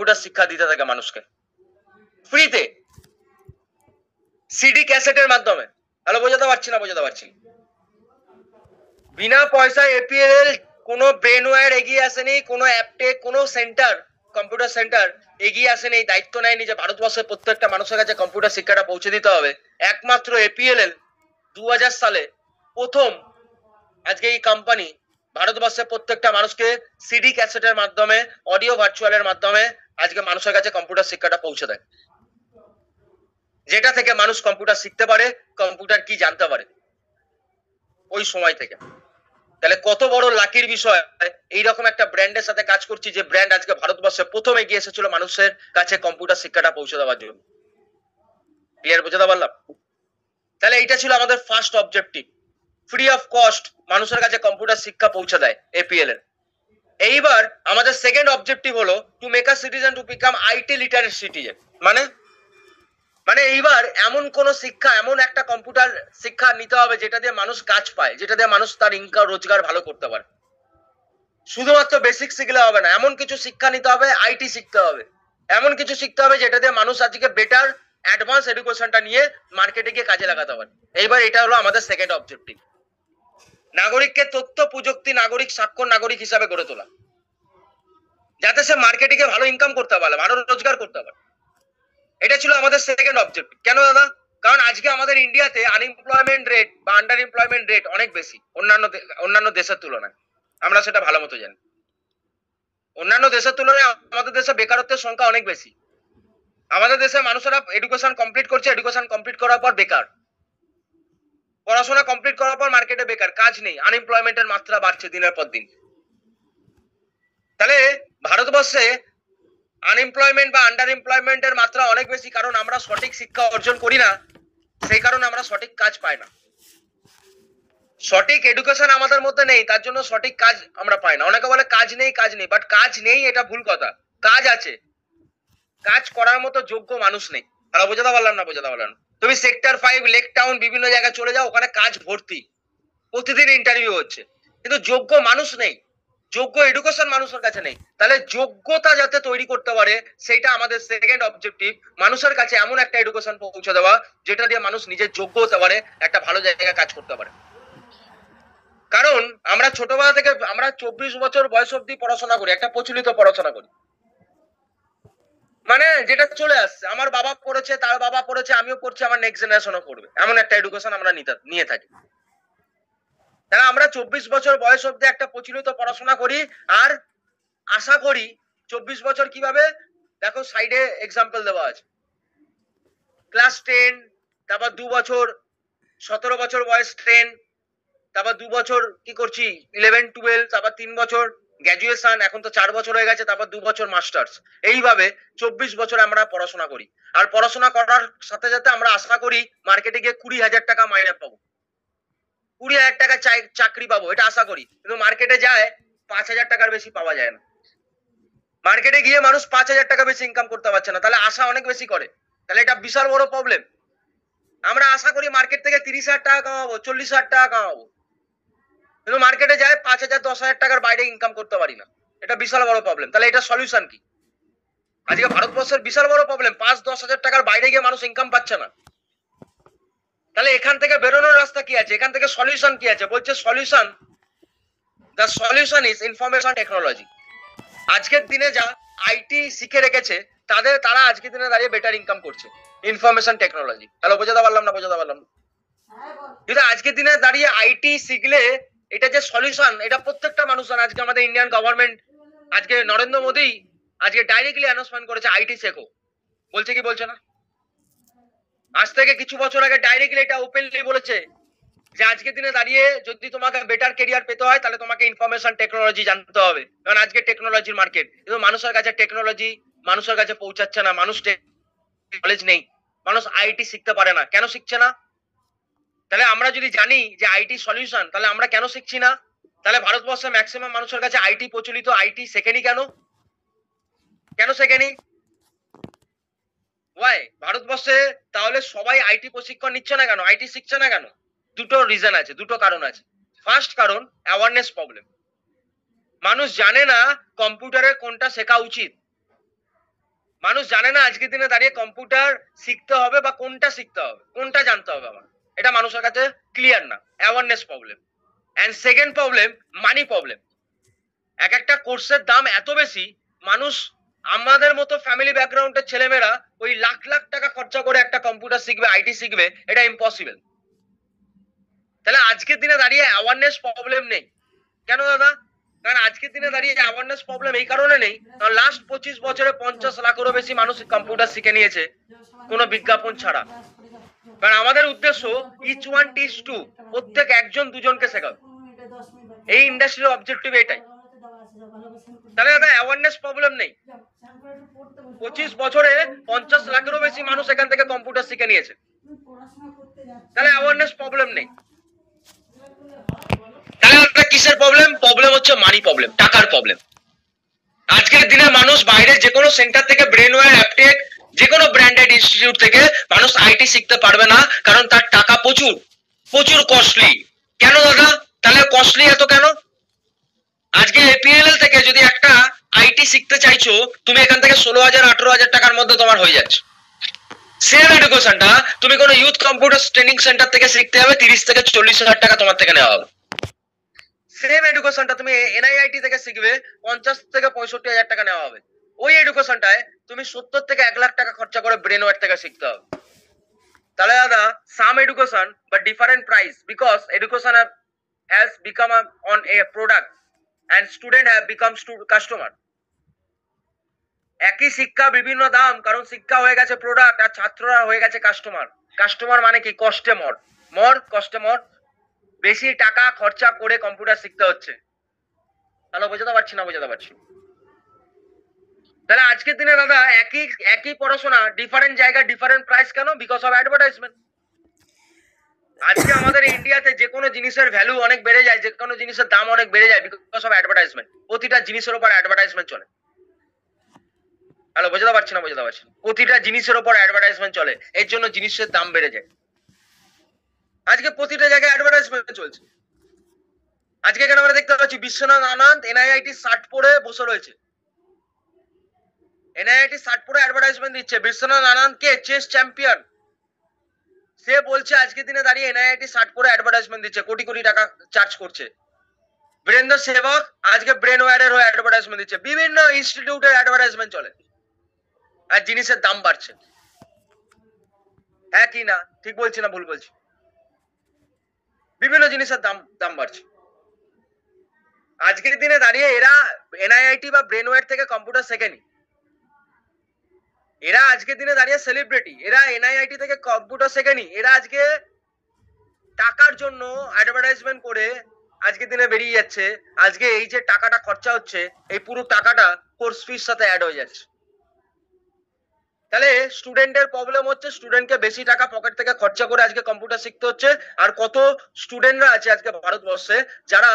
Computer শিক্ষা দিতে থাকে মানুষকে ফ্রিতে, সিডি ক্যাসেটের মাধ্যমে। তাহলে বোঝাতে পারছি না? বোঝাতে পারছি। বিনা পয়সায় এপিএল কোনো ব্রেনওয়্যার এগিয়ে আসেনি, কোনো অ্যাপটেক, কোনো সেন্টার, কম্পিউটার সেন্টার এগিয়ে আসেনি, দায়িত্ব নেয়নি যে ভারতবর্ষের প্রত্যেকটা মানুষের কাছে কম্পিউটার শিক্ষাটা পৌঁছে দিতে হবে। একমাত্র এপিএলএল 2000 সালে প্রথম আজকে এই কোম্পানি ভারতবর্ষের প্রত্যেকটা মানুষকে সিডি ক্যাসেটের মাধ্যমে, অডিও ভার্চুয়ালের মাধ্যমে আজকে মানুষের কাছে কম্পিউটার শিক্ষাটা পৌঁছে দেয়, যেটা থেকে মানুষ কম্পিউটার শিখতে পারে, কম্পিউটার কি জানতে পারে ওই সময় থেকে। তাহলে কত বড় লাকির বিষয়, এইরকম একটা ব্র্যান্ডের সাথে কাজ করছি যে ব্র্যান্ড আজকে ভারতবর্ষে প্রথম এগিয়ে এসেছিল মানুষের কাছে কম্পিউটার শিক্ষাটা পৌঁছে দেওয়ার জন্য। ক্লিয়ার বোঝাতে পারলাম? তাহলে এইটা ছিল আমাদের first objective, free of cost মানুষের কাছে কম্পিউটার শিক্ষা পৌঁছে দেয় এপিএল এর। এইবার আমাদের সেকেন্ড অবজেক্টিভ হলো to make a citizen to become IT literate citizen. মানে এইবার এমন কোন শিক্ষা, এমন একটা কম্পিউটার শিক্ষা নিতে হবে যেটা দিয়ে মানুষ কাজ পায়, যেটা দিয়ে মানুষ তার ইনকাম রোজগার ভালো করতে পারে। শুধুমাত্র বেসিক শিখলে হবে না, এমন কিছু শিক্ষা নিতে হবে, আইটি শিখতে হবে, এমন কিছু শিখতে হবে যেটা দিয়ে মানুষ আজকে বেটার অ্যাডভান্স এডুকেশনটা নিয়ে মার্কেটে গিয়ে কাজে লাগাতে পারে। এইবার এটা হলো আমাদের সেকেন্ড অবজেক্টিভ, নাগরিককে তথ্য প্রযুক্তি নাগরিক, স্বাক্ষর নাগরিক হিসাবে গড়ে তোলা, যাতে সে মার্কেটে গিয়ে ভালো ইনকাম করতে পারে, ভালো রোজগার করতে পারে। এটা ছিল আমাদের সেকেন্ড অবজেক্টিভ। কেন দাদা? কারণ আজকে আমাদের ইন্ডিয়াতে আনএমপ্লয়মেন্ট রেট বা আন্ডার এমপ্লয়মেন্ট রেট অনেক বেশি অন্যান্য দেশের তুলনায়, আমরা সেটা ভালো মতো জানি। অন্যান্য দেশের তুলনায় আমাদের দেশে বেকারত্বের সংখ্যা অনেক বেশি। আমাদের দেশে মানুষেরা এডুকেশন কমপ্লিট করছে, এডুকেশন কমপ্লিট করার পর বেকার, পড়াশোনা কমপ্লিট করার পর মার্কেটে বেকার, কাজ নেই, আনএমপ্লয়মেন্টের মাত্রা বাড়ছে দিনের পর দিন। তাহলে ভারতবর্ষে আনএমপ্লয়মেন্ট বা আন্ডার এমপ্লয়মেন্টের মাত্রা অনেক বেশি, কারণ আমরা সঠিক শিক্ষা অর্জন করি না, সেই কারণে আমরা সঠিক কাজ পাই না। সঠিক এডুকেশন আমাদের মধ্যে নেই, তার জন্য সঠিক কাজ আমরা পাই না। অনেকে বলে কাজ নেই, বাট কাজ নেই এটা ভুল কথা, কাজ আছে, কাজ করার মতো যোগ্য মানুষ নেই। আর বোঝাতে পারলাম না? বোঝাতে পারলাম। তুমি সেক্টর 5, লেক টাউন, বিভিন্ন জায়গায় চলে যাও, ওখানে কাজ ভর্তি, প্রতিদিন ইন্টারভিউ হচ্ছে, কিন্তু যোগ্য মানুষ নেই, যোগ্য এডুকেশন মানুষের কাছে নেই। তাহলে যোগ্যতা যাতে তৈরি করতে পারে, সেটা আমাদের সেকেন্ড অবজেক্টিভ, মানুষের কাছে এমন একটা এডুকেশন পৌঁছে দেওয়া যেটা দিয়ে মানুষ নিজের যোগ্য হতে পারে, একটা ভালো জায়গায় কাজ করতে পারে। কারণ আমরা ছোটবেলা থেকে আমরা 24 বছর বয়স অব্দি পড়াশোনা করি, একটা প্রচলিত পড়াশোনা করি, মানে যেটা চলে আসছে, আমার বাবা পড়েছে, তার বাবা পড়েছে, আমিও পড়ছি, আমার নেক্সট জেনারেশনও পড়বে, এমন একটা এডুকেশন আমরা নিয়ে থাকি। তাহলে আমরা 24 বছর বয়স অব্দি একটা প্রচলিত পড়াশোনা করি, আর আশা করি 24 বছর কিভাবে, দেখো সাইডে এক্সাম্পল দেওয়া আছে, ক্লাস 10, তারপর 2 বছর 17 বছর বয়স 10, তারপর 2 বছর কি করছি 11, 12, তারপর 3 বছর গ্র্যাজুয়েশন, এখন তো 4 বছর হয়ে গেছে, তারপর 2 বছর মাস্টার্স। এইভাবে 24 বছর আমরা পড়াশোনা করি, আর পড়াশোনা করার সাথে সাথে আমরা আশা করি মার্কেটে গিয়ে 20,000 টাকা মাইনে পাবো, 20,000 টাকা চাকরি পাবো, এটা আশা করি। কিন্তু মার্কেটে যায় 5,000 টাকার বেশি পাওয়া যায় না, মার্কেটে গিয়ে মানুষ 5,000 টাকা বেশি ইনকাম করতে পারছে না, তাহলে আশা অনেক বেশি করে, তাহলে এটা বিশাল বড় প্রবলেম। আমরা আশা করি মার্কেট থেকে 30,000 টাকা কামাবো, 40,000 টাকা কামাবো, কিন্তু মার্কেটে যায় 5,000, 10,000 টাকার বাইরে ইনকাম করতে পারি না, এটা বিশাল বড় প্রবলেম। তাহলে এটা সলিউশন কি? আজকে ভারতবর্ষের বিশাল বড় প্রবলেম, 5-10 হাজার টাকার বাইরে গিয়ে মানুষ ইনকাম পাচ্ছে না। তাহলে এখান থেকে বেরোনোর রাস্তা কি আছে? এখান থেকে সলিউশন কি আছে? বলছে solution, the solution is information technology. আজকের দিনে যা আইটি শিখে রেখেছে তারা আজকের দিনে দাঁড়িয়ে বেটার ইনকাম করছে, ইনফরমেশন টেকনোলজি। হ্যালো, বোঝাতে পারলাম না? বোঝাতে পারলাম না? কিন্তু আজকের দিনে দাঁড়িয়ে আইটি শিখলে এটা যে সলিউশন, এটা প্রত্যেকটা মানুষ, আজকে আমাদের ইন্ডিয়ান গভর্নমেন্ট, আজকে নরেন্দ্র মোদী আজকে ডাইরেক্টলি অ্যানাউন্সমেন্ট করেছে আইটি শেখো, বলছে কি বলছে না? আজ থেকে কিছু বছর আগে ডাইরেক্টলি এটা ওপেনলি বলেছে যে আজকের দিনে দাঁড়িয়ে যদি তোমাকে বেটার ক্যারিয়ার পেতে হয় তাহলে তোমাকে ইনফরমেশন টেকনোলজি জানতে হবে, কারণ আজকে টেকনোলজির মার্কেট। কিন্তু মানুষের কাছে টেকনোলজি মানুষের কাছে পৌঁছাচ্ছে না, মানুষ নলেজ নেই, মানুষ আইটি শিখতে পারে না। কেন শিখছে না? তাহলে আমরা যদি জানি যে আইটি সলিউশন, তাহলে আমরা কেন শিখছি না? তাহলে ভারতবর্ষে ম্যাক্সিমাম মানুষের কাছে আইটি প্রচলিত, আইটি শেখেনি কেন? কেন শেখেনি? ওয়াই? ভারতবর্ষে তাহলে সবাই আইটি প্রশিক্ষণ নিচ্ছে না কেন, আইটি শিখছে না কেন? দুটো রিজন আছে, দুটো কারণ আছে। ফার্স্ট কারণ অ্যাওয়ারনেস প্রবলেম, মানুষ জানে না কম্পিউটারে কোনটা শেখা উচিত। মানুষ জানে না আজকের দিনে দাঁড়িয়ে কম্পিউটার শিখতে হবে বা কোনটা শিখতে হবে, কোনটা জানতে হবে আমার, এটা মানুষের কাছে ক্লিয়ার না। Awareness problem. And second problem, money problem. এক একটা কোর্সের দাম এত বেশি, মানুষ আমাদের মতো ফ্যামিলি ব্যাকগ্রাউন্ডের ছেলেমেয়েরা ওই লাখ লাখ টাকা খরচা করে একটা কম্পিউটার শিখবে, আইটি শিখবে, এটা ইম্পসিবল। তাহলে আজকের দিনে দাঁড়িয়ে অ্যাওয়ারনেস প্রবলেম নেই কেন দাদা? কারণ আজকের দিনে দাঁড়িয়ে অ্যাওয়ারনেস প্রবলেম এই কারণে নেই, কারণ লাস্ট 25 বছরে 50 লাখেরও বেশি মানুষ কম্পিউটার শিখে নিয়েছে কোনো বিজ্ঞাপন ছাড়া। কারণ আমাদের উদ্দেশ্য ইচ ওয়ান টিচ টু, প্রত্যেক একজন দুজনকে শেখাবে, এই ইন্ডাস্ট্রির অবজেক্টিভ এটাই। তাহলে দাদা অ্যাওয়ারনেস প্রবলেম নেই। 25 বছরে 50 লাখেরও বেশি মানুষ এখান থেকে কম্পিউটার শিখে নিয়েছে, তাহলে অ্যাওয়ারনেস প্রবলেম নেই। তাহলে আপনার কিসের প্রবলেম? প্রবলেম হচ্ছে মানি প্রবলেম, টাকার প্রবলেম। আজকের দিনে মানুষ বাইরে যে কোনো সেন্টার থেকে, ব্রেনওয়্যার, অ্যাপটেক, যে কোনো ব্র্যান্ডেড ইনস্টিটিউট থেকে মানুষ আইটি শিখতে পারবে না, কারণ তার টাকা প্রচুর প্রচুর কস্টলি। কেন দাদা? তাহলে কস্টলি এত কেন? আজকে এপিএলএল থেকে যদি একটা আইটি শিখতে চাইছো, তুমি এখান থেকে 16,000 18,000 টাকার মধ্যে তোমার হয়ে যাচ্ছে। সেম এডুকেশনটা তুমি কোনো ইউথ কম্পিউটার ট্রেনিং সেন্টার থেকে শিখতে হবে, 30 থেকে 40,000 টাকা তোমার থেকে নেওয়া হবে। সেম এডুকেশনটা তুমি এনআইআইটি থেকে শিখবে, 50 থেকে 65,000 টাকা নেওয়া হবে। ওই এডুকেশনটায় তুমি 70 থেকে 1 লাখ টাকা খরচা করে ব্রেনওয়্যার থেকে শিখতে হবে। তাহলে দাদা same education but different price, because education has become on a product and student have become customer. একই শিক্ষা বিভিন্ন দাম, কারণ শিক্ষা হয়ে গেছে প্রোডাক্ট আর ছাত্ররা হয়ে গেছে কাস্টমার। কাস্টমার মানে কি? কষ্টে মর কষ্টে মর, বেশি টাকা খরচা করে কম্পিউটার শিখতে হচ্ছে। তাহলে বোঝাতে পারছি না? বোঝাতে পারছি। তাহলে আজকের দিনে দাদা একই পড়াশোনা ডিফারেন্ট জায়গায় ডিফারেন্ট প্রাইস কেন? Because of advertisement. আজকে আমাদের ইন্ডিয়াতে যে কোনো জিনিসের ভ্যালু অনেক বেড়ে যায়, যে কোনো জিনিসের দাম অনেক বেড়ে যায় বিকজ অফ অ্যাডভার্টাইজমেন্ট। প্রতিটা জিনিসের উপর অ্যাডভার্টাইজমেন্ট চলে। হ্যালো, বোঝাতে পারছি না? বোঝাতে পারছি। প্রতিটা জিনিসের উপর অ্যাডভার্টাইজমেন্ট চলে, এর জন্য জিনিসের দাম বেড়ে যায়। আজকে প্রতিটা জায়গায় অ্যাডভার্টাইজমেন্ট চলছে। আজকে এখানে আমরা দেখতে পাচ্ছি বিশ্বনাথ আনন্দ এনআইআইটি শার্ট পরে বসে রয়েছে। এনআইআইটি শার্ট পরে অ্যাডভার্টাইজমেন্ট দিচ্ছে। বিশ্বনাথ আনন্দ কে? Chess champion. সে বলছে আজকের দিনে দাঁড়িয়ে এনআইআইটি শার্ট পরে অ্যাডভার্টাইজমেন্ট দিচ্ছে, কোটি কোটি টাকা চার্জ করছে। বীরেন্দ্র সেবক আজকে ব্রেনওয়্যারের হয়ে অ্যাডভার্টাইজমেন্ট দিচ্ছে। বিভিন্ন ইনস্টিটিউটের অ্যাডভার্টাইজমেন্ট চলে, আর জিনিসের দাম বাড়ছে। হ্যাঁ কি না? ঠিক বলছি না ভুল বলছি? বিভিন্ন জিনিসের দাম বাড়ছে। আজকের দিনে দাঁড়িয়ে এরা এনআইআইটি বা ব্রেনওয়্যার থেকে কম্পিউটার শেখেনি, এরা আজকের দিনে দাঁড়িয়ে সেলিব্রিটি। এরা এনআইআইটি থেকে কম্পিউটার শেখেনি, এরা আজকে টাকার জন্য অ্যাডভার্টাইজমেন্ট করে আজকের দিনে বেরিয়ে যাচ্ছে। আজকে এই যে টাকাটা খরচা হচ্ছে, এই পুরো টাকাটা কোর্স ফির সাথে অ্যাড হয়ে যাচ্ছে। তাহলে স্টুডেন্টের প্রবলেম হচ্ছে, স্টুডেন্টকে বেশি টাকা পকেট থেকে খরচা করে আজকে কম্পিউটার শিখতে হচ্ছে। আর কত স্টুডেন্টরা আছে আজকে ভারতবর্ষে যারা